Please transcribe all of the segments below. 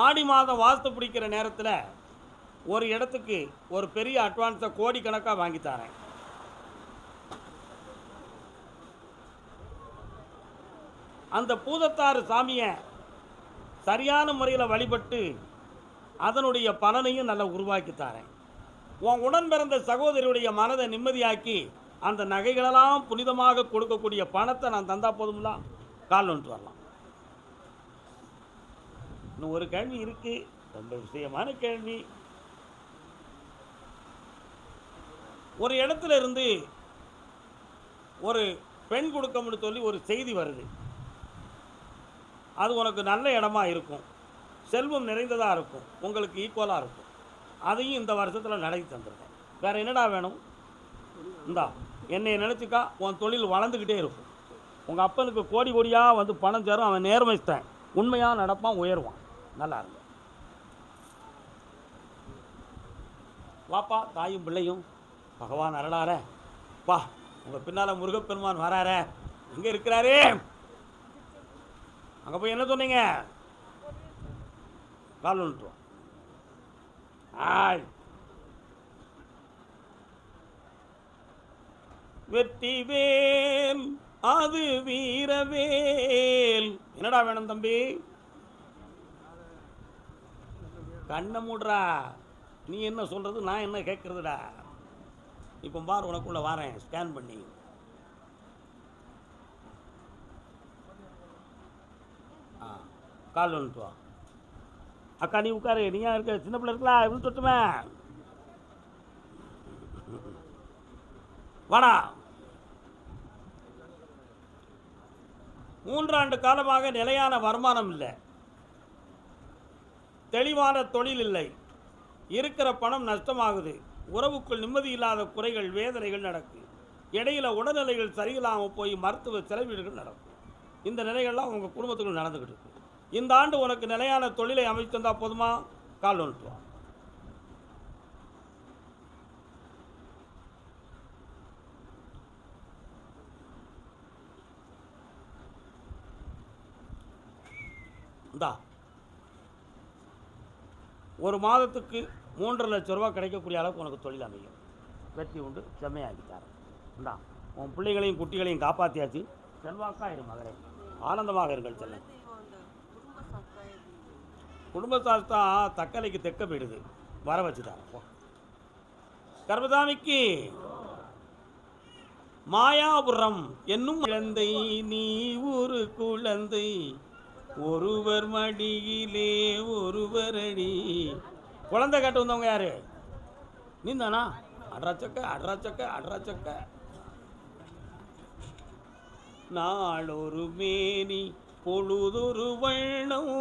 ஆடி மாதம் வாஸ்து பிடிக்கிற நேரத்தில் ஒரு இடத்துக்கு ஒரு பெரிய அட்வான்ஸை கோடிக்கணக்காக வாங்கி தரேன். அந்த பூதத்தாறு சாமியை சரியான முறையில் வழிபட்டு அதனுடைய பலனையும் நல்லா உருவாக்கி தரேன். உன் உடன் பிறந்த சகோதரியுடைய மனதை நிம்மதியாக்கி அந்த நகைகளெல்லாம் புனிதமாக கொடுக்கக்கூடிய பணத்தை நான் தந்தா போதும்ல, கால் வந்துட்டு வரலாம். இன்னும் ஒரு கேள்வி இருக்கு, ரொம்ப விஷயமான கேள்வி. ஒரு இடத்துல இருந்து ஒரு பெண் கொடுக்கணும்னு சொல்லி ஒரு செய்தி வருது. அது உனக்கு நல்ல இடமா இருக்கும், செல்வம் நிறைந்ததாக இருக்கும், உங்களுக்கு ஈக்குவலாக இருக்கும். அதையும் இந்த வருஷத்தில் நடத்தி தந்துருக்கேன். வேறு என்னடா வேணும்? இந்தா என்னை நினச்சிக்கா, உன் தொழில் வளர்ந்துக்கிட்டே இருக்கும். உங்கள் அப்பனுக்கு கோடி கோடியாக வந்து பணம் சேரும். அவன் நேர்மைத்தேன், உண்மையாக நடப்பான், உயர்வான். நல்லா இருக்கும். வாப்பா, தாயும் பிள்ளையும் பகவான் அருளார வா. உங்கள் பின்னால் முருகப்பெருமான் வரார, எங்கே இருக்கிறாரு? அங்கே போய் என்ன சொன்னீங்க? கால் வந்துட்டு ஆய். வெற்றிவேல் அது வீரவேல். என்னடா வேணும் தம்பி? கண்ணை மூடுறா. நீ என்ன சொல்றது, நான் என்ன கேட்கறதுடா? இப்போ பார், உனக்குள்ள வாரேன் ஸ்கேன் பண்ணி. கால் வந்துட்டு வா. அக்கா நீ உட்காரு, நீ ஏன் இருக்க? சின்ன பிள்ளை இருக்கலாம், எப்படி தொட்டுமே? வாடா. 3 ஆண்டு காலமாக நிலையான வருமானம் இல்லை, தெளிவான தொழில் இல்லை, இருக்கிற பணம் நஷ்டமாகுது, உறவுக்குள் நிம்மதி இல்லாத குறைகள் வேதனைகள் நடக்கு, இடையில உடல்நிலைகள் சரியில்லாமல் போய் மருத்துவ செலவீடுகள் நடக்கும். இந்த நிலைகள்லாம் உங்கள் குடும்பத்துக்குள் நடந்துக்கிட்டு இருக்கு. இந்த ஆண்டு உனக்கு நிலையான தொழிலை அமைத்து தந்தா போதுமா? கால் வந்துட்டு வா. இந்தா ஒரு மாதத்துக்கு 3.5 லட்சம் ரூபா கிடைக்கக்கூடிய அளவுக்கு உனக்கு தொழில் அமையும். வெற்றி உண்டு, செம்மையாக்கித்தாரன். இந்தா உன் பிள்ளைகளையும் குட்டிகளையும் காப்பாற்றியாச்சு. செல்வாக்காயிரு மகளே, ஆனந்தமாக இருங்கள் செல்ல. குடும்ப சாஸ்தா தக்கலைக்கு தெக்க போயிடுது, வர வச்சுட்டாங்க. கர்மசாமிக்கு மாயாபுரம் என்னும் குழந்தை, நீ ஒரு குழந்தை, ஒருவர் மடியிலே ஒருவர் அடி. குழந்தை கேட்டு வந்தவங்க யாரு? நீ தானா? அட்ராச்சக்க அட்ராச்சக்க அட்ராச்சக்க. நாளொரு மேனி பொழுதொரு வண்ணம்.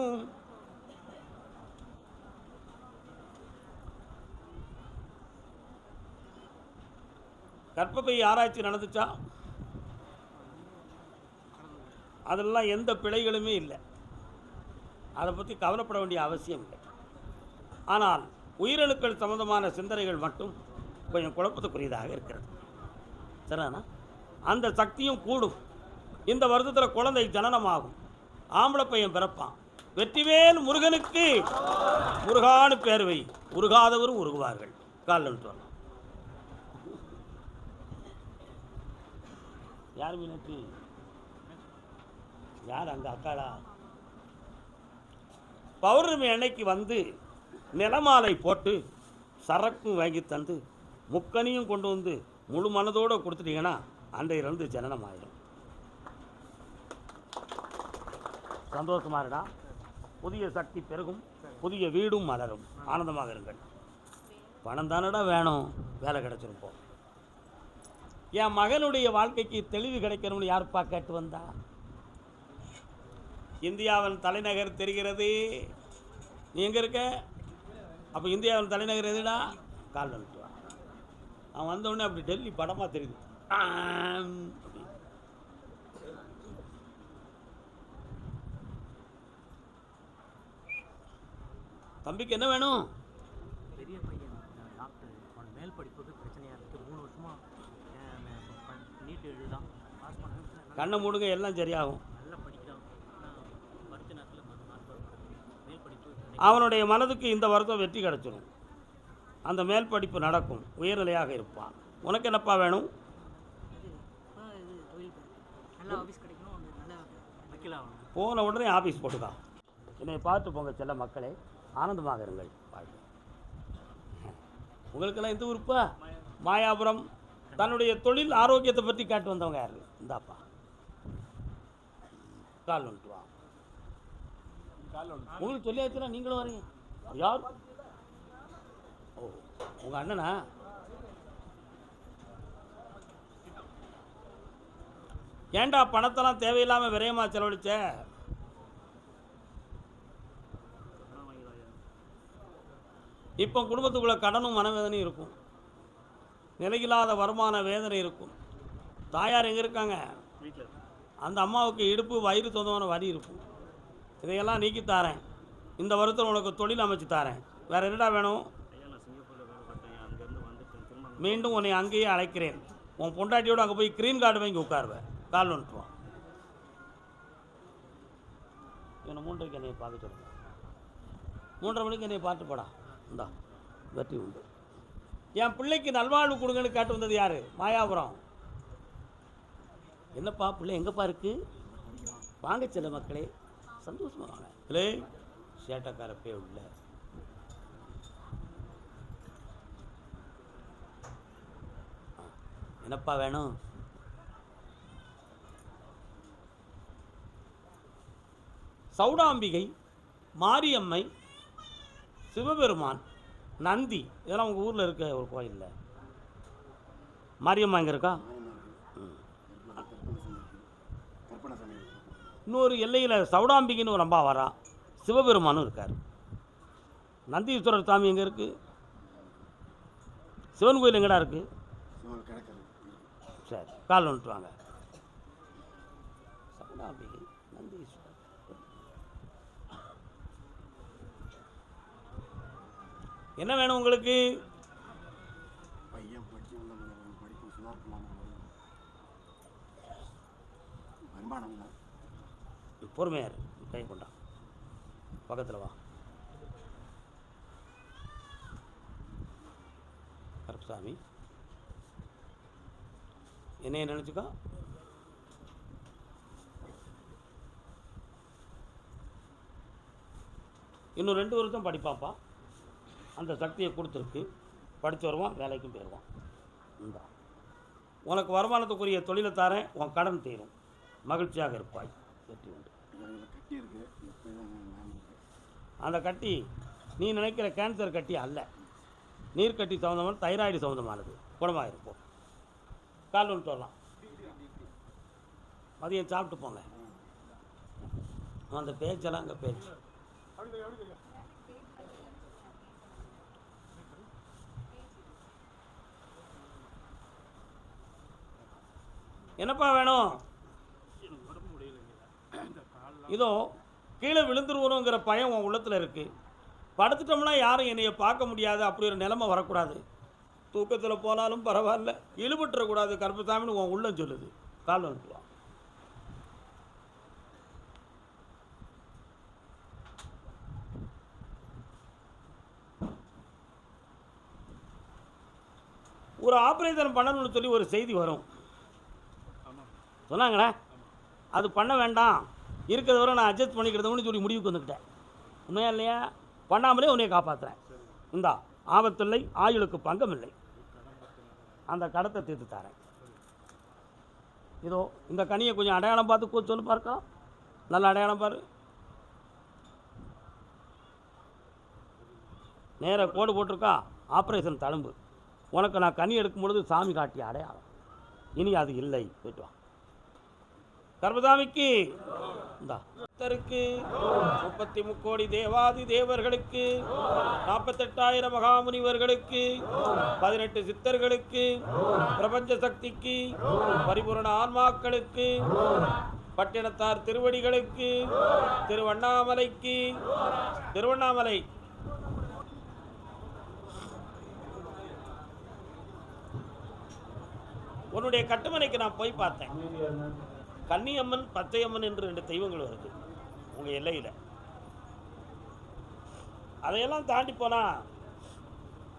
கர்ப்பப்பை ஆராய்ச்சி நடந்துச்சா? அதெல்லாம் எந்த பிழைகளுமே இல்லை, அதை பற்றி கவலைப்பட வேண்டிய அவசியம் இல்லை. ஆனால் உயிரணுக்கள் சம்பந்தமான சிந்தனைகள் மட்டும் கொஞ்சம் குழப்பத்துக்குரியதாக இருக்கிறது. சரிண்ணா? அந்த சக்தியும் கூடும். இந்த வருஷத்தில் குழந்தை ஜனனமாகும், ஆம்பளை பையன் பிறப்பான். வெற்றிவேல் முருகனுக்கு முருகானு பேர் வை, உருகாதவரும் உருகுவார்கள். கால் வரலாம். யார் மீனாட்சி? யார் அங்கே அக்காடா? பௌர்ணமி அன்னைக்கு வந்து நிலமாலை போட்டு சரக்கும் வாங்கி தந்து முக்கனியும் கொண்டு வந்து முழு மனதோடு கொடுத்துட்டீங்கன்னா அன்றையிலிருந்து ஜனனம் ஆயிடும். சந்தோஷமா இருடா. புதிய சக்தி பெருகும், புதிய வீடும் மலரும். ஆனந்தமாக இருங்கள். பணம் தானடா வேணும், வேலை கிடைச்சிருப்போம். என் மகனுடைய வாழ்க்கைக்கு தெளிவு கிடைக்கணும்னு யாருப்பா கேட்டு வந்தா? இந்தியாவின் தலைநகர் தெரிகிறது. நீ எங்கே இருக்க? அப்போ இந்தியாவின் தலைநகர் எதுடா? கால் வந்துட்டு வா. அவன் வந்தவுடனே அப்படி டெல்லி படமாக தெரியுது. தம்பிக்கு என்ன வேணும்? பெரிய பையன் டாக்டர், அவன் மேல் படிப்புக்கு பிரச்சனையாக இருக்குது. 3 வருஷமாக நீட் எழுதுதான், பாஸ் பண்ண. கண்ணை மூடுங்க, எல்லாம் சரியாகும். நல்லா படிக்கிறான், படித்த நேரத்தில் மேல் படிப்பு அவனுடைய மனதுக்கு இந்த வருடம் வெற்றி கிடச்சிடும். அந்த மேல் படிப்பு நடக்கும், உயர்நிலையாக இருப்பான். உனக்கு என்னப்பா வேணும்? இது தொழில் நல்ல ஆஃபீஸ் கிடைக்கணும், நல்ல வக்கீல் ஆகணும். போன உடனே ஆஃபீஸ் போட்டுக்கா. என்னை பார்த்து போங்க செல்ல மக்களே, ஆனந்தமாக இருங்கள். வாழ்க்கை உங்களுக்கெல்லாம் எந்த ஊருப்பா? மாயாபுரம். தன்னுடைய தொழில் ஆரோக்கியத்தை பற்றி கேட்டு வந்தவங்க யாரு? இந்தாப்பா கால் வந்துட்டு வா. உங்களுக்கு சொல்லியாச்சுன்னா நீங்களும் வரீங்க. யார்? ஓ, உங்கள் அண்ணனா? ஏண்டா பணத்தெல்லாம் தேவையில்லாமல் விரயமாக செலவழிச்ச? இப்போ குடும்பத்துக்குள்ளே கடனும் மனவேதனையும் இருக்கும், நிலையில்லாத வருமான வேதனை இருக்கும். தாயார் எங்கே இருக்காங்க? வீட்டில். அந்த அம்மாவுக்கு இடுப்பு வயிறு சொந்தமான வலி இருக்கும். இதையெல்லாம் நீக்கி தாரேன். இந்த வருத்தம் உனக்கு தொழில் அமைச்சு தாரேன். வேறு என்னடா வேணும்? மீண்டும் உன்னை அங்கேயே அழைக்கிறேன். உன் பொண்டாட்டியோடு அங்கே போய் க்ரீன் கார்டு வாங்கி உட்காருவேன். கால் வந்துட்டுவான். இவனை 3:30 என்னையை பார்க்க சொல்லுங்க. 3:30 மணிக்கு என்னையை பார்த்து போடா. இந்தா வெற்றி உண்டு. என் பிள்ளைக்கு நல்வாழ்வு கொடுங்கன்னு கேட்டு வந்தது யார்? மாயாபுரம். என்னப்பா பிள்ளை எங்கேப்பா இருக்கு? வாங்க செல்ல மக்களே, சந்தோஷமாக வாங்க. இல்லை சேட்டக்காரப்பே உள்ள என்னப்பா வேணும்? சௌடாம்பிகை, மாரியம்மை, சிவபெருமான், நந்தி, இதெல்லாம் உங்கள் ஊரில் இருக்க ஒரு கோயிலில். மாரியம்மா இங்கே இருக்கா? இன்னொரு எல்லையில் சௌடாம்பிகைன்னு ஒரு அம்பா வரா, சிவபெருமானும் இருக்கார். நந்தீஸ்வரர் சாமி எங்கே இருக்குது? சிவன் கோயில் எங்கடா இருக்குது? சரி, கால் வந்துட்டு வாங்க. சௌடாம்பிகை, நந்தீஸ்வரர். என்ன வேணும் உங்களுக்கு? பொறுமையார் கை கொண்டா, பக்கத்தில் வா. கருப்பசாமி, என்னைய நினச்சிக்கோ. இன்னும் 2 வருஷம் படிப்பாப்பா. அந்த சக்தியை கொடுத்துருக்கு. படித்து வருவான், வேலைக்கும் போயிடுவான். இந்த உனக்கு வருமானத்துக்குரிய தொழிலை தாரேன். உன் கடன் தீரும், மகிழ்ச்சியாக இருப்பாய். வெற்றி உண்டு. அந்த கட்டி நீ நினைக்கிற கேன்சர் கட்டி அல்ல, நீர்க்கட்டி சம்மந்தமான தைராய்டு சம்மந்தமானது. குணமாக இருப்போம். கால் வந்துட்டு வரலாம். மதியம் சாப்பிட்டு போங்க. அந்த பேச்செல்லாம் அங்கே பேச்சு. என்னப்பா வேணும்? இதோ கீழே விழுந்துருவணுங்கிற பயம் உன் உள்ளத்தில் இருக்குது. படுத்துட்டோம்னா யாரும் என்னைய பார்க்க முடியாது, அப்படி ஒரு நிலைமை வரக்கூடாது. தூக்கத்தில் போனாலும் பரவாயில்ல, இழுபட்டுறக்கூடாது கருப்பசாமின்னு உன் உள்ளம் சொல்லுது. கால் வந்துடுவான். ஒரு ஆப்ரேஷன் பண்ணணும்னு சொல்லி ஒரு செய்தி வரும், சொன்னாங்களே. அது பண்ண வேண்டாம், இருக்கிறத வரை நான் அட்ஜஸ்ட் பண்ணிக்கிறதுன்னு சொல்லி முடிவுக்கு வந்துக்கிட்டேன். உண்மையா இல்லையா? பண்ணாமலே உன்னையை காப்பாற்றுறேன். இந்தா ஆபத்தில்லை, ஆயுளுக்கு பங்கம் இல்லை. அந்த கடத்தை தீர்த்து தரேன். இதோ இந்த கனியை கொஞ்சம் அடையாளம் பார்த்து சொல்லு பார்க்கலாம். நல்ல அடையாளம் பாரு. நேராக கோடு போட்டிருக்கா, ஆப்ரேஷன் தழும்பு. உனக்கு நான் கனி எடுக்கும் பொழுது சாமி காட்டிய அடையாளம். இனி அது இல்லை. போயிட்டு வா. கர்மசாமிக்கு இந்தா 33 கோடி தேவாதி தேவர்களுக்கு, 48,000 மகாமுனிவர்களுக்கு, 18 சித்தர்களுக்கு, பிரபஞ்ச சக்திக்கு, பரிபூரண ஆன்மாக்களுக்கு, பட்டினத்தார் திருவடிகளுக்கு, திருவண்ணாமலைக்கு, திருவண்ணாமலை உன்னுடைய கட்டுமனைக்கு நான் போய் பார்த்தேன். கன்னியம்மன், பச்சையம்மன் என்று 2 தெய்வங்கள் வருது உங்கள் எல்லையில். அதையெல்லாம் தாண்டி போனால்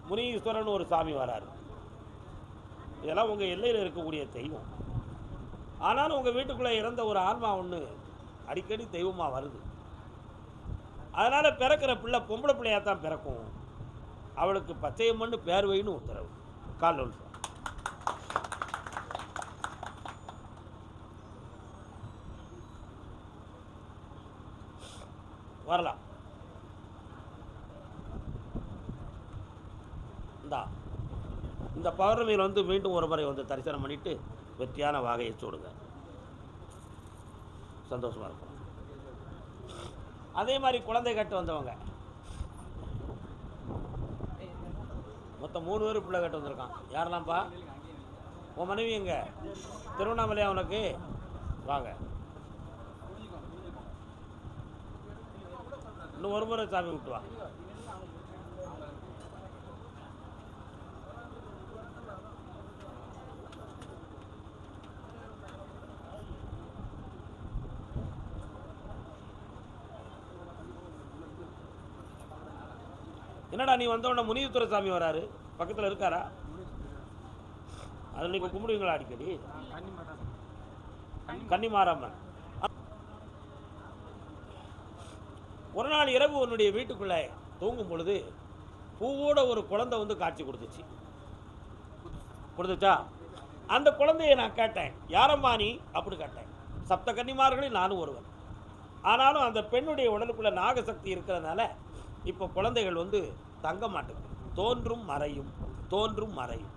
முனீஸ்வரன் ஒரு சாமி வராரு. இதெல்லாம் உங்கள் எல்லையில் இருக்கக்கூடிய தெய்வம். ஆனாலும் உங்கள் வீட்டுக்குள்ளே இறந்த ஒரு ஆன்மா ஒன்று அடிக்கடி தெய்வமாக வருது. அதனால் பிறக்கிற பிள்ளை பொம்பளை பிள்ளையாக தான் பிறக்கும். அவளுக்கு பச்சையம்மன்னு பேர் வைன்னு உத்தரவு. கால் ஒன்று வரலாம். இந்த பௌர்ணமியில் வந்து மீண்டும் ஒரு முறை வந்து தரிசனம் பண்ணிவிட்டு வெற்றியான வாகையை சூடுங்க. சந்தோஷமாக இருக்கும். அதே மாதிரி குழந்தை கட்டு வந்தவங்க மொத்தம் 3 பேர் பிள்ளை கட்டு வந்திருக்கான். யாரெல்லாம்ப்பா? உன் மனைவி எங்க? திருவண்ணாமலையா உனக்கு? வாங்க, இன்னும் ஒரு முறை சாமி விட்டுவா. என்னடா நீ வந்தோடனே முனீஸ்வர சாமி வராரு, பக்கத்தில் இருக்காரா? அதில் நீங்கள் கும்பிடுவீங்களா அடிக்கடி? கன்னிமாராமன். ஒரு நாள் இரவு உன்னுடைய வீட்டுக்குள்ளே தூங்கும் பொழுது பூவோட ஒரு குழந்தை வந்து காட்சி கொடுத்துச்சா? அந்த குழந்தையை நான் கேட்டேன், யாரம்மா நீ அப்படின்னு கேட்டேன். சப்த கன்னிமார்களில் நானும் ஒருவன். ஆனாலும் அந்த பெண்ணுடைய உடலுக்குள்ள நாகசக்தி இருக்கிறதுனால இப்போ குழந்தைகள் வந்து தங்க மாட்டேங்குது. தோன்றும் மறையும், தோன்றும் மறையும்.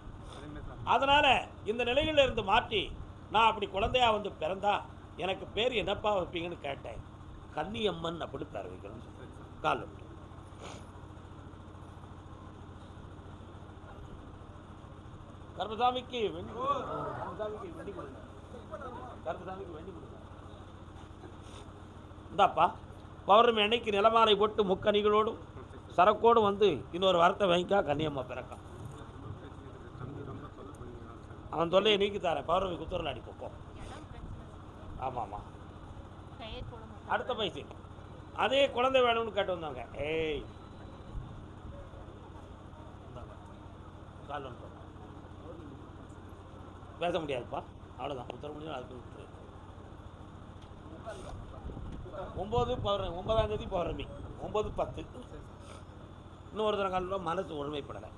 அதனால் இந்த நிலைகளில் இருந்து மாற்றி நான் அப்படி குழந்தையாக வந்து பிறந்தா எனக்கு பேர் என்னப்பா வைப்பீங்கன்னு கேட்டேன். கன்னியம்மன் அப்படி பேர் வைக்கணும்னு கால் விட்டு. கருப்பசாமிக்கு வேண்டி கொடுங்க. இந்தாப்பா, பௌர்ணமி அன்னைக்கு நிலமாலை போட்டு முக்கணிகளோடும் சரக்கோடு வந்து இன்னொரு வார்த்தை வாங்கிக்கா. கன்னியம்மா பிறக்கா. அவன் தொல்லையை நீக்கி தரேன். பௌர்ணமி குத்துறல அடி போப்போம். ஆமாம்மா, அடுத்த பைசு அதே குழந்தை வேணும்னு கேட்டு வந்தாங்க. ஏய் கால் ஒன்று பேச முடியாதுப்பா, அவ்வளோதான். உத்தர முடியும். அதுக்கு 9ஆம் தேதி பௌர்ணமி 9/10. இன்னும் ஒரு தரம் காலம் மனசு ஒருமைப்படலை.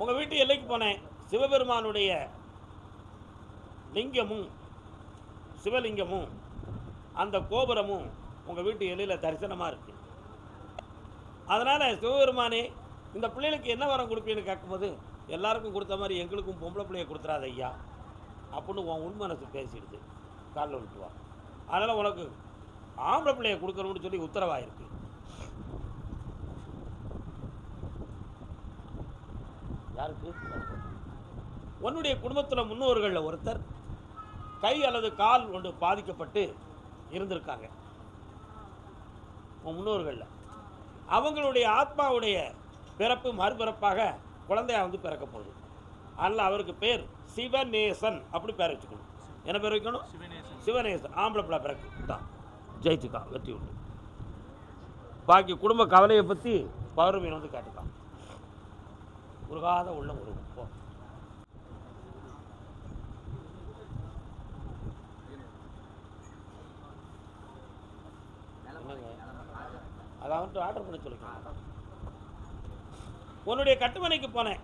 உங்கள் வீட்டு எல்லைக்கு போனேன். சிவபெருமானுடைய லிங்கமும் சிவலிங்கமும் அந்த கோபுரமும் உங்கள் வீட்டு எல்லையில் தரிசனமாக இருக்குது. அதனால் சிவபெருமானே இந்த பிள்ளைகளுக்கு என்ன வரம் கொடுப்பீன்னு கேட்கும்போது, எல்லாருக்கும் கொடுத்த மாதிரி எங்களுக்கும் பொம்பளை பிள்ளையை கொடுத்துறாத ஐயா அப்படின்னு உன் உண்மனசு பேசிடுது. காலில் விட்டுவா. அதனால் உனக்கு ஆம்பளை பிள்ளையை கொடுக்கணும்னு சொல்லி உத்தரவாயிருக்கு. யாருக்கு? உன்னுடைய குடும்பத்தில் முன்னோர்களில் ஒருத்தர் கை அல்லது கால் ஒன்று பாதிக்கப்பட்டு இருந்திருக்காங்க. உன் முன்னோர்களில் அவங்களுடைய ஆத்மாவுடைய பிறப்பு மறுபிறப்பாக குழந்தையாக வந்து பிறக்க போகுது. அதனால் அவருக்கு பேர் சிவநேசன் அப்படி பேர் வச்சுக்கணும். என்ன பேர் வைக்கணும்? சிவநேசன். ஆம்பளை பிள்ளை பிறகு தான் ஜெயிச்சுக்கான், வெற்றி உண்டு. பாக்கி குடும்ப கவலையை பற்றி பௌர்ணமி வந்து கேட்டுக்கான். உருகாத உள்ள ஒரு போ. அதை வந்துட்டு ஆர்டர் பண்ணி சொல்லிக்கலாம். உன்னுடைய கட்டுமனைக்கு போனேன்.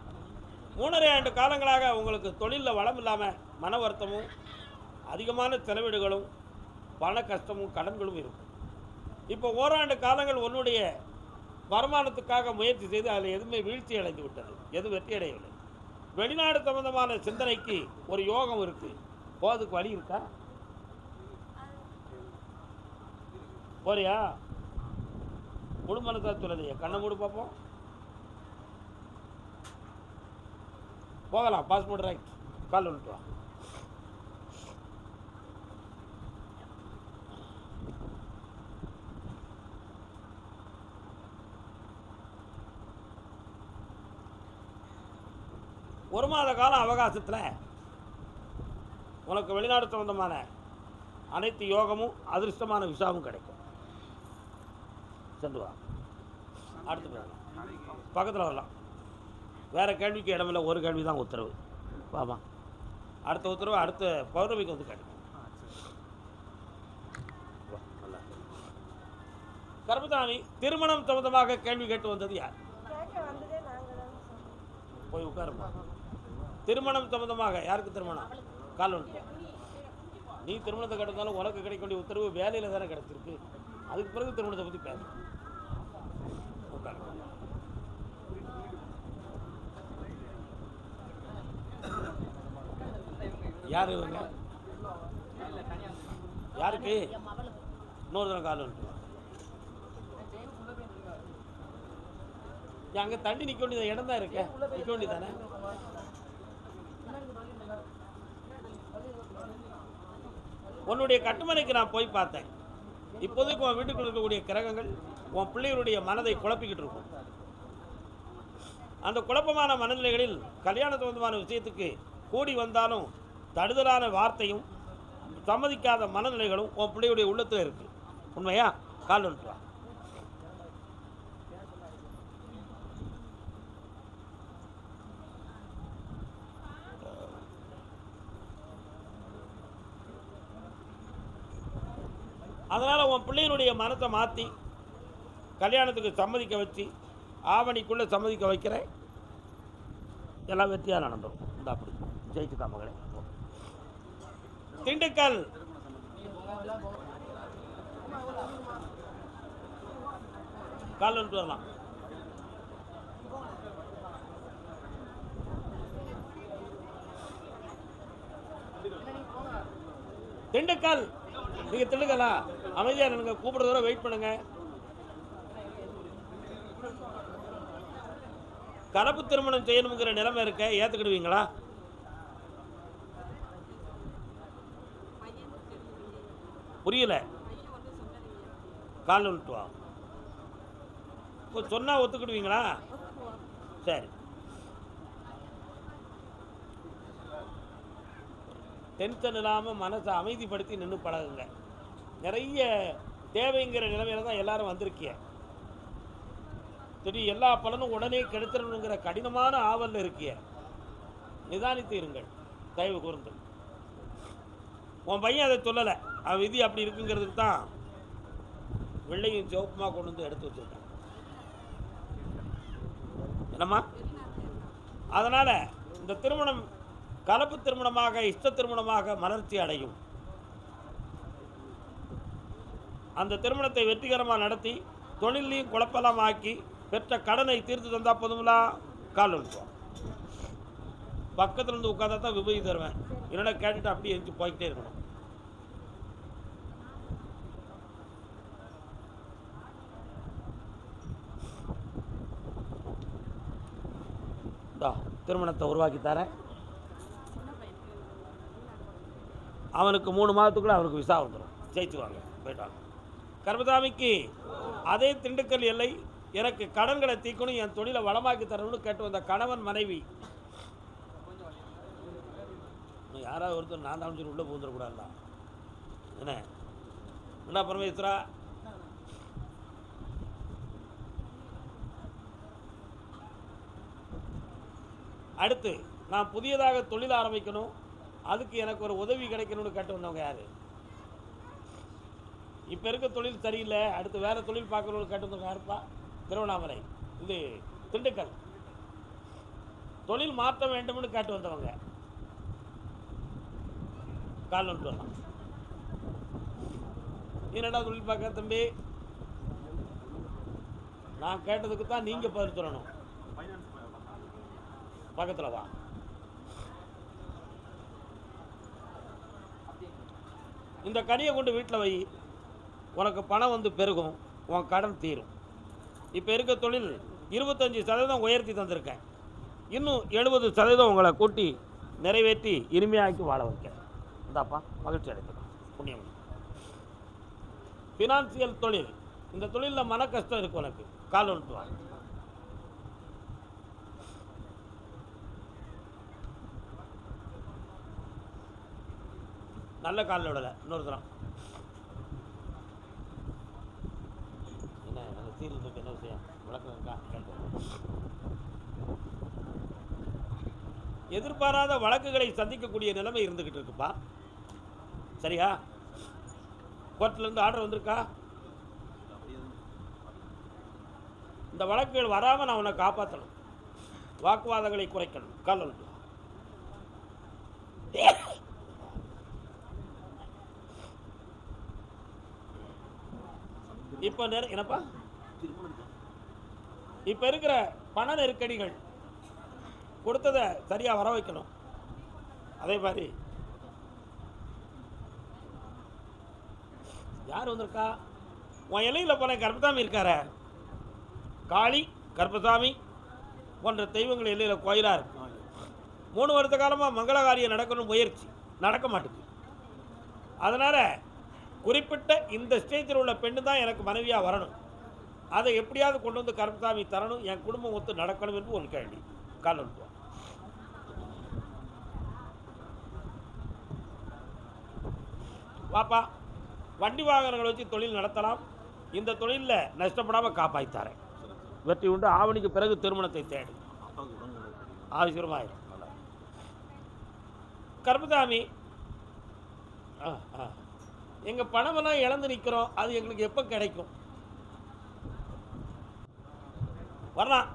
3.5 ஆண்டு காலங்களாக உங்களுக்கு தொழிலில் வளம் இல்லாமல் மன வருத்தமும் அதிகமான செலவீடுகளும் பண கஷ்டமும் கடன்களும் இருக்கும். இப்போ ஓராண்டு காலங்கள் உன்னுடைய வருமானத்துக்காக முயற்சி செய்து அதில் எதுவுமே வீழ்ச்சி அடைந்து விட்டது, எதுவும் வெற்றி அடையவில்லை. வெளிநாடு சம்பந்தமான சிந்தனைக்கு ஒரு யோகம் இருக்குது. போகிறதுக்கு வழி இருக்கா? போறியா? குடும்பத்தை சொல்லலையே, கண்ணை மூடு பார்ப்போம். போகலாம். Passport right. கால் விட்டு வா. 1 மாத காலம் அவகாசத்தில் உனக்கு வெளிநாடு சம்பந்தமான அனைத்து யோகமும் அதிர்ஷ்டமான விசாவும் கிடைக்கும். சென்று வா. அடுத்து போகலாம், பக்கத்தில் வரலாம். வேறு கேள்விக்கு இடமில்லை, ஒரு கேள்வி தான் உத்தரவு. வாமா, அடுத்த உத்தரவு அடுத்த பௌர்ணமிக்கு வந்து கிடைக்கும். கர்மசாமி, திருமணம் சம்பந்தமாக கேள்வி கேட்டு வந்தது யார்? போய் உட்காருமா. திருமணம் சம்பந்தமாக யாருக்கு திருமணம்? கால் ஒன்று. நீ திருமணத்தை கிடைத்தாலும் உனக்கு கிடைக்க வேண்டிய உத்தரவு வேலையில் தானே கிடைச்சிருக்கு. அதுக்கு பிறகு திருமணத்தை பற்றி பேச உட்காரு. யார் இவங்க? யாருக்கு? இன்னொரு தரம் கால் ஒன்று. அங்கே தண்ணி நிற்க வேண்டியது இடம் தான் இருக்க, நிற்க வேண்டியது தானே. உன்னுடைய கட்டுமனைக்கு நான் போய் பார்த்தேன். இப்போதைக்கு உன் வீட்டுக்குள்ள இருக்கக்கூடிய கிரகங்கள் உன் பிள்ளைகளுடைய மனதை குழப்பிக்கிட்டு இருக்கும். அந்த குழப்பமான மனநிலைகளில் கல்யாண சம்பந்தமான விஷயத்துக்கு கூடி வந்தாலும் தடுதலான வார்த்தையும் சம்மதிக்காத மனநிலைகளும் உன் பிள்ளையுடைய உள்ளத்தில் இருக்கு. உண்மையா? கால் வந்துட்டு வா. அதனால் உன் பிள்ளைகளுடைய மனத்தை மாற்றி கல்யாணத்துக்கு சம்மதிக்க வச்சு ஆவணிக்குள்ளே சம்மதிக்க வைக்கிறேன். எல்லாம் வெற்றியாக நடந்துடும். இந்த அப்படி ஜெயிச்சுக்கா மகளே. திண்டுக்கல் கால் வந்துட்டு வரலாம். திண்டுக்கல், நீங்கள் திண்டுக்கலா? அமைதியாக நினைங்க, கூப்பிடுற தூரம் வெயிட் பண்ணுங்க. கலப்பு திருமணம் செய்யணுங்கிற நிலைமை இருக்க, ஏற்றுக்கிடுவீங்களா? புரியல. கால் விட்டு வா. இப்போ சொன்னால் ஒத்துக்கிடுவீங்களா? சரி. டென்ஷன் இல்லாமல் மனசை அமைதிப்படுத்தி நின்று பழகுங்க. நிறைய தேவைங்கிற நிலைமையில தான் எல்லாரும் வந்திருக்கிய. சரி, எல்லா பலனும் உடனே கெடுத்துடணுங்கிற கடினமான ஆவலில் இருக்கிய. நிதானித்து இருங்கள் தயவு கூர்ந்து. உன் பையன் அதை சொல்லலை, அவன் விதி அப்படி இருக்குங்கிறதுக்கு தான் வெள்ளையும் சிவப்புமா கொண்டு வந்து எடுத்து வச்சிருக்கான். என்னம்மா? அதனால் இந்த திருமணம் கலப்பு திருமணமாக இஷ்ட திருமணமாக மலர்ச்சி அடையும். அந்த திருமணத்தை வெற்றிகரமாக நடத்தி தொழிலையும் குழப்பலாம் ஆக்கி பெற்ற கடனை தீர்த்து தந்தா போதுங்களா? கால் விழுத்துவோம். பக்கத்தில் இருந்து உட்காந்தா தான் விபதி தருவேன். என்னோட கேட்டுட்டு அப்படியே எழுந்து போய்கிட்டே இருக்கணும். திருமணத்தை உருவாக்கி தரேன். அவனுக்கு 3 மாதத்துக்குள்ளே அவனுக்கு விசா வந்துடும். ஜெயிச்சுவாங்க, போயிட்டாங்க. கர்மசாமிக்கு அதே திண்டுக்கல் எல்லை. எனக்கு கடன்களை தீக்கணும், என் தொழிலை வளமாக்கி தரணும்னு கேட்டு வந்த கணவன் மனைவி. யாராவது ஒருத்தர் நான் தான் சொல்லி உள்ளே பூந்துடக்கூடாதுல்ல. என்ன பரமேஸ்வரா? அடுத்து நான் புதியதாக தொழில் ஆரம்பிக்கணும், அதுக்கு எனக்கு ஒரு உதவி கிடைக்கணும்னு கேட்டு வந்தவங்க யார்? இப்போ இருக்க தொழில் சரியில்லை, அடுத்து வேறு தொழில் பார்க்கணும்னு கேட்டு வந்தவங்க யாருப்பா? திருவண்ணாமலை, இது திண்டுக்கல். தொழில் மாற்ற வேண்டும்னு கேட்டு வந்தவங்க கால் வந்துட்டு வரலாம். என்னடா தொழில் பார்க்க தம்பி? நான் கேட்டதுக்கு தான் நீங்கள் பதில் சொல்லணும். பக்கத்தில் வா. இந்த கனியை கொண்டு வீட்டில் வை. உனக்கு பணம் வந்து பெருகும், உன் கடன் தீரும். இப்போ இருக்க தொழில் 25% உயர்த்தி தந்திருக்கேன். இன்னும் 70% உங்களை கூட்டி நிறைவேற்றி இனிமையாக்கி வாழ வைக்கிறேன். இந்தாப்பா, மகிழ்ச்சி அடைத்துக்கலாம். புண்ணியம். ஃபினான்சியல் தொழில், இந்த தொழிலில் மன கஷ்டம் இருக்கு உனக்கு. கால் வந்துட்டு வா. நல்ல காலில் விடலை. இன்னொருத்தரம் என்ன நல்ல சீரியல் இருக்கு, என்ன விஷயம் விளக்கம் இருக்கா கேட்டு. எதிர்பாராத வழக்குகளை சந்திக்கக்கூடிய நிலைமை இருந்துக்கிட்டு இருக்குப்பா. சரியா? கோர்ட்லேருந்து ஆர்டர் வந்திருக்கா? இந்த வழக்குகள் வராமல் நான் உன்னை காப்பாற்றணும், வாக்குவாதங்களை குறைக்கணும். கால் இப்போ என்னப்பா இப்போ இருக்கிற பண நெருக்கடிகள் கொடுத்ததை சரியாக வர வைக்கணும். அதே மாதிரி யார் வந்திருக்கா? உன் எல்லையில் போன கர்ப்பசாமி இருக்கார, காளி கர்ப்பசாமி போன்ற தெய்வங்கள் எல்லையில் கோயிலாக இருக்கு. 3 வருஷ காலமாக மங்களகாரியம் நடக்கணும் முயற்சி நடக்க மாட்டேங்குது. அதனால் குறிப்பிட்ட இந்த ஸ்டேஜில் உள்ள பெண்ணு தான் எனக்கு மனைவியாக வரணும். அதை எப்படியாவது கொண்டு வந்து கருப்பசாமி தரணும், என் குடும்பம் ஒத்து நடக்கணும் என்று ஒரு கேள்வி. கால் அனுப்புவோம். பாப்பா, வண்டி வாகனங்களை வச்சு தொழில் நடத்தலாம். இந்த தொழிலில் நஷ்டப்படாமல் காப்பாற்றித்தாரேன். வெற்றி உண்டு. ஆவணிக்கு பிறகு திருமணத்தை தேடு, ஆவசியமாயிரும். கருப்பசாமி, எங்கள் பணமெல்லாம் இழந்து நிற்கிறோம், அது எங்களுக்கு எப்போ கிடைக்கும்? வரலாம்.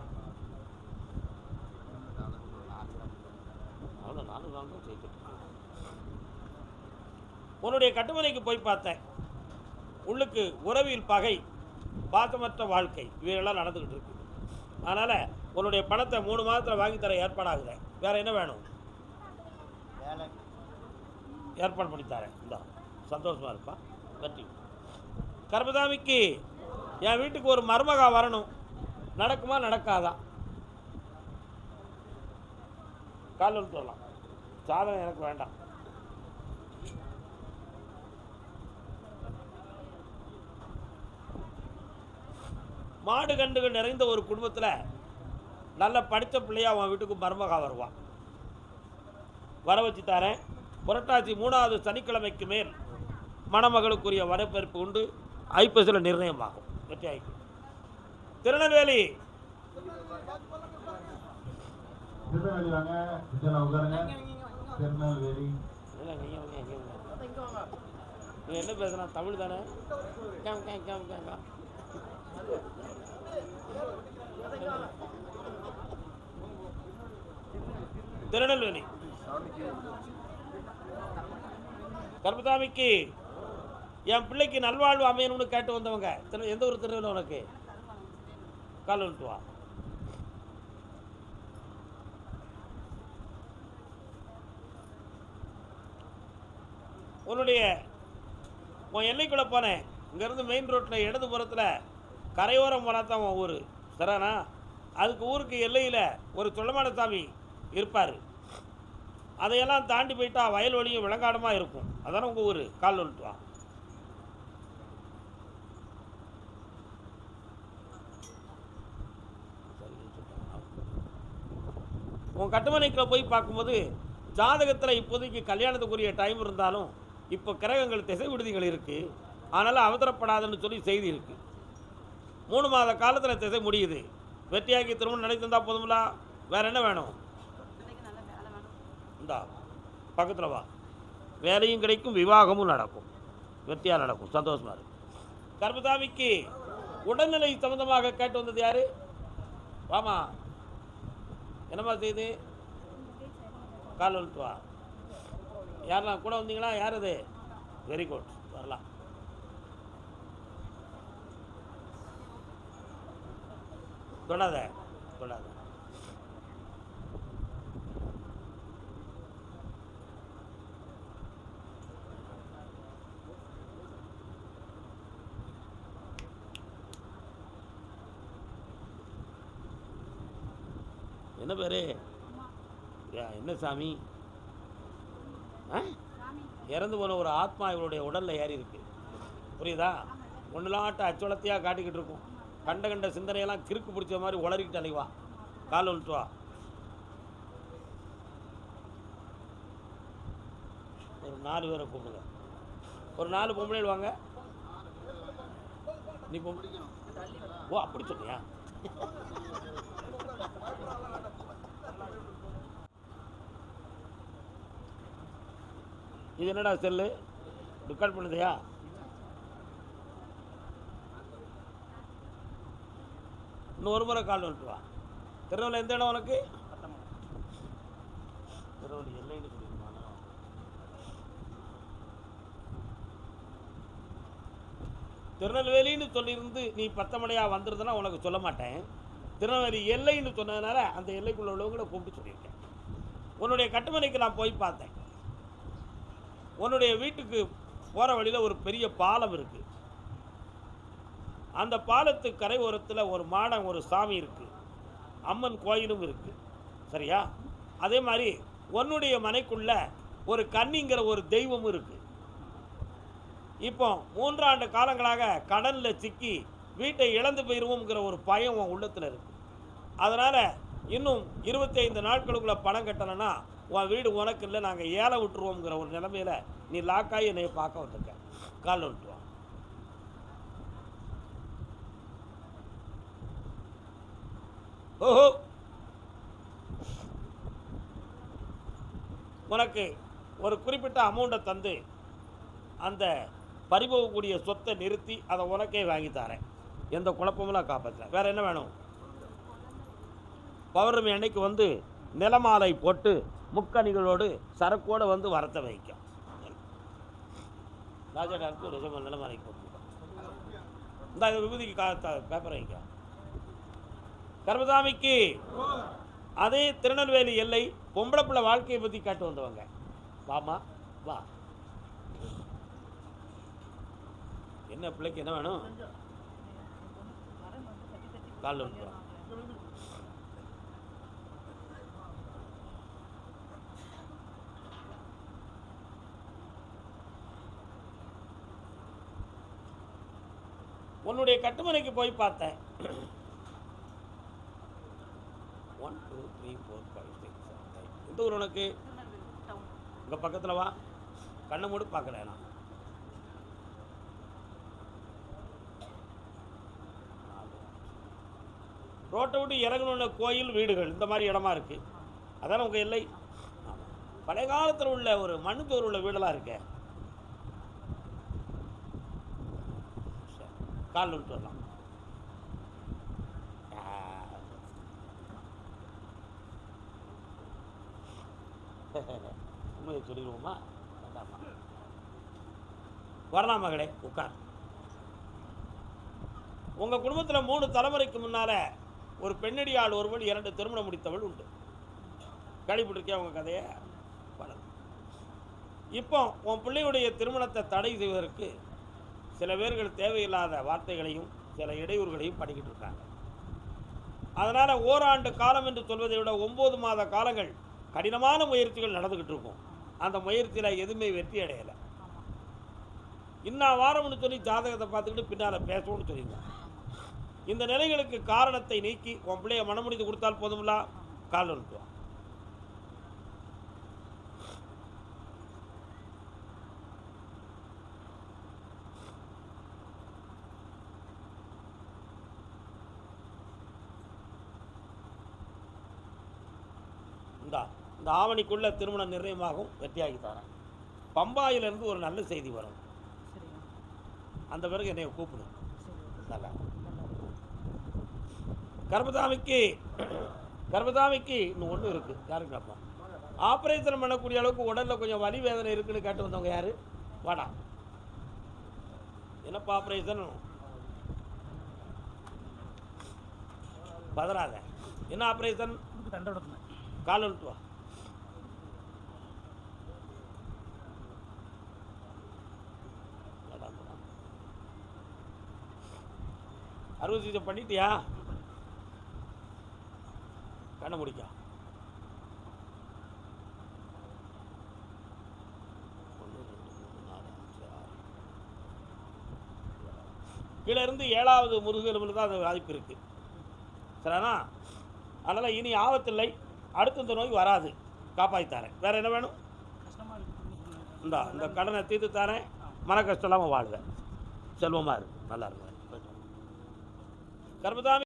அவ்வளோ 4 நாள் தான் சேர்த்துட்டு உன்னுடைய கட்டுமனைக்கு போய் பார்த்தேன். உள்ளுக்கு உறவில் பகை, பாசமற்ற வாழ்க்கை, இவையெல்லாம் நடந்துக்கிட்டு இருக்கு. அதனால் உன்னுடைய பணத்தை 3 மாதத்தில் வாங்கி தர ஏற்பாடாகுது. வேறு என்ன வேணும்? ஏற்பாடு பண்ணி தரேன். இந்த சந்தோஷமாக இருப்பா. வெற்றி. கர்ப்பசாமிக்கு என் வீட்டுக்கு ஒரு மருமகா வரணும். நடக்குமா நடக்காதா? காலில் சொல்லலாம். சாதனம் எனக்கு வேண்டாம். மாடு கண்டுகள் நிறைந்த ஒரு குடும்பத்தில் நல்ல படித்த பிள்ளையாக அவன் வீட்டுக்கு மருமகா வருவான். வர வச்சு தரேன். புரட்டாசி 3வது சனிக்கிழமைக்கு மேல் மணமகளுக்குரிய வரவேற்பு உண்டு. ஐப்பசியில் நிர்ணயமாகும். வெற்றி ஆகிக்கும். திருநெல்வேலி நீ என்ன பேசுனா? தமிழ் தானே? திருநெல்வேலி கர்ப்பசாமிக்கு என் பிள்ளைக்கு நல்வாழ்வு அமையணும்னு கேட்டு வந்தவங்க. எந்த ஒரு திருநெல்வேலி உனக்கு? கால் வந்துட்டு வா. உன்னுடைய உன் எல்லைக்குள்ளே போனேன். இங்கேருந்து மெயின் ரோட்டில் இடது புறத்தில் கரையோரம் போனால் தான் உன் ஊர். சரிண்ணா? அதுக்கு ஊருக்கு எல்லையில் ஒரு சொல்லமானசாமி இருப்பார். அதையெல்லாம் தாண்டி போயிட்டா வயல்வெளியும் விளங்காடமாக இருக்கும். அதானே உங்கள் ஊர். கால் வந்துட்டு வா. உன் கட்டுமனைக்குள்ள போய் பார்க்கும்போது ஜாதகத்தில் இப்போதைக்கு கல்யாணத்துக்குரிய டைம் இருந்தாலும் இப்போ கிரகங்கள் திசை விடுதிகள் இருக்குது. அதனால் அவசரப்படாதுன்னு சொல்லி செய்தி இருக்குது. 3 மாத காலத்தில் திசை முடியுது. வெற்றியாக்கி திருமணம் நடத்திருந்தா போதுங்களா? வேறு என்ன வேணும்? இந்தா பக்கத்தில் வா. வேலையும் கிடைக்கும், விவாகமும் நடக்கும், வெற்றியாக நடக்கும். சந்தோஷமாக இருக்கும். கர்ப்பசாமிக்கு உடல்நிலை சம்பந்தமாக கேட்டு வந்தது யார்? வாமா. என்னம்மா செய்து? கால் வந்துட்டு வா. யாரெல்லாம் கூட வந்தீங்களா? யார் அது? Very good. வரலாம். தொடாத தொடாத. என்ன பேரு? என்ன சாமி? இறந்து போன ஒரு ஆத்மா இவளுடைய உடலில் ஏறி இருக்கு. புரியுதா? ஒன்றுலாட்ட அச்சோளத்தையாக காட்டிக்கிட்டு இருக்கும். கண்ட கண்ட சிந்தனையெல்லாம் கிறுக்கு பிடிச்ச மாதிரி உளறிக்கிட்டு அலைவா. கால் வந்துட்டு வா. ஒரு 4 பேரை கூப்பிடுங்க. ஒரு 4 பொம்பளைகள் வாங்க. நீ ஓ அப்படி சொன்னியா? இது என்னடா செல்லு ரெக்கார்ட் பண்ணுதையா? இன்னும் ஒரு முறை கால் வந்துட்டு வா. திருநெல்வேலி எந்த இடம் உனக்கு? திருநெல்வேலி எல்லைன்னு சொல்லியிருப்பாங்க. திருநெல்வேலின்னு சொல்லியிருந்து நீ பத்தமடையா வந்துருதுன்னா உனக்கு சொல்ல மாட்டேன். திருநெல்வேலி எல்லைன்னு சொன்னதுனால அந்த எல்லைக்குள்ள உள்ளவங்களை கூப்பிட்டு சொல்லியிருக்கேன். உன்னுடைய கட்டுமனைக்கு நான் போய் பார்த்தேன். உன்னுடைய வீட்டுக்கு போகிற வழியில் ஒரு பெரிய பாலம் இருக்குது. அந்த பாலத்து கரை ஓரத்தில் ஒரு மாடம், ஒரு சாமி இருக்குது, அம்மன் கோயிலும் இருக்குது. சரியா? அதே மாதிரி உன்னுடைய மனைக்குள்ள ஒரு கன்னிங்கிற ஒரு தெய்வமும் இருக்குது. இப்போ 3 ஆண்டு காலங்களாக கடலில் சிக்கி வீட்டை இழந்து போயிடுவோங்கிற ஒரு பயம் உன் உள்ளத்தில் இருக்குது. அதனால் இன்னும் 25 நாட்களுக்குள்ளே பணம் கட்டலைன்னா உன் வீடு உனக்கு இல்லை, நாங்கள் ஏழை விட்டுருவோங்கிற ஒரு நிலைமையில் நீ லாக்காகி என்னை பார்க்க வந்திருக்க. காலில் விட்டுருவோம். ஓஹோ, உனக்கு ஒரு குறிப்பிட்ட அமௌண்ட்டை தந்து அந்த பறிபோகக்கூடிய சொத்தை நிறுத்தி அதை உனக்கே வாங்கி தரேன். எந்த குழப்பமும் நான் காப்பாற்றுறேன். வேறு என்ன வேணும்? பௌர்ணமி அன்னைக்கு வந்து நிலமாலை போட்டு முக்கணிகளோடு சரக்கோடு வந்து வரத்தை வைக்கும். ராஜா டாக்டர் நிஜமாக நிலமாலைக்கு போட்டுருக்கோம். இந்த விபூதிக்கு பேப்பர் வைக்க. கர்மசாமிக்கு அதே திருநெல்வேலி எல்லை பொம்பளை பிள்ளை வாழ்க்கையை பற்றி காட்டு வந்தவங்க. வாமா வா. என்ன பிள்ளைக்கு என்ன வேணும்? காலில் விட்டு. உன்னுடைய கட்டுமனைக்கு போய் பார்த்தேன். 1 2 3 4 5 6 7 8. எந்த ஊர் உனக்கு? இங்கே பக்கத்தில் வா. கண்ணை மூடி பார்க்கல. நான் ரோட்டை விட்டு இறங்கணுన్న கோயில், வீடுகள், இந்த மாதிரி இடமா இருக்குது. அதான உங்கள் எல்லை? பழைய காலத்தில் உள்ள ஒரு மண்ணுத்தோர் உள்ள வீடெல்லாம் இருக்கு. காலில் விட்டு வரலாம். உண்மையை சொல்லிடுவோமா? வேண்டாமா? வரலாம் மகளே, உட்கார். உங்கள் குடும்பத்தில் 3 தலைமுறைக்கு முன்னால் ஒரு பெண்ணடியாள் ஒருவள் 2 திருமணம் முடித்தவள் உண்டு. கேள்விப்பட்டிருக்கேன் உங்கள் கதையை. இப்போ உன் பிள்ளையுடைய திருமணத்தை தடை செய்வதற்கு சில பேர்கள் தேவையில்லாத வார்த்தைகளையும் சில இடையூறுகளையும் பண்ணிக்கிட்டு இருக்காங்க. அதனால் ஓராண்டு காலம் என்று சொல்வதை விட 9 மாத காலங்கள் கடினமான முயற்சிகள் நடந்துக்கிட்டு இருக்கும். அந்த முயற்சியில் எதுவுமே வெற்றி அடையலை. இன்னும் வாரம்னு சொல்லி ஜாதகத்தை பார்த்துக்கிட்டு பின்னால் பேசணும்னு சொல்லியிருந்தேன். இந்த நிலைகளுக்கு காரணத்தை நீக்கி உன் பிள்ளைய மனமுடிந்து கொடுத்தால் போதும்ல. கால் வந்துடுவான். இந்த ஆவணிக்குள்ள திருமணம் நிர்ணயமாகும், வெற்றியாகி தரேன். பம்பாயிலிருந்து ஒரு நல்ல செய்தி வரும். அந்த பிறகு என்னை கூப்பிடு. நல்லா. கர்மசாமிக்கு இன்னும் ஒன்று இருக்குது. யாருக்கு அப்பா ஆப்ரேஷன் பண்ணக்கூடிய அளவுக்கு உடலில் கொஞ்சம் வலி வேதனை இருக்குன்னு கேட்டு வந்தவங்க யார்? வாடா. என்னப்பா ஆப்ரேஷன்? பதறாத. என்ன ஆப்ரேஷன்? கால் விட்டு வா. அறுவை சிகிச்சை பண்ணிட்டியா? கண்ணை முடிக்கா. கீழே இருந்து 7வது முதுகெலும்பில் தான் அது பாதிப்பு இருக்குது. சரிண்ணா? அதனால் இனி ஆபத்தில்லை. அடுத்து இந்த நோய் வராது. காப்பாற்றித்தாரேன். வேறு என்ன வேணும்? இந்த கடனை தீர்த்து தரேன், மன கஷ்டம் இல்லாமல் வாழ்வேன், செல்வமாக இருக்கும், நல்லா இருக்கும். கர்மதாமி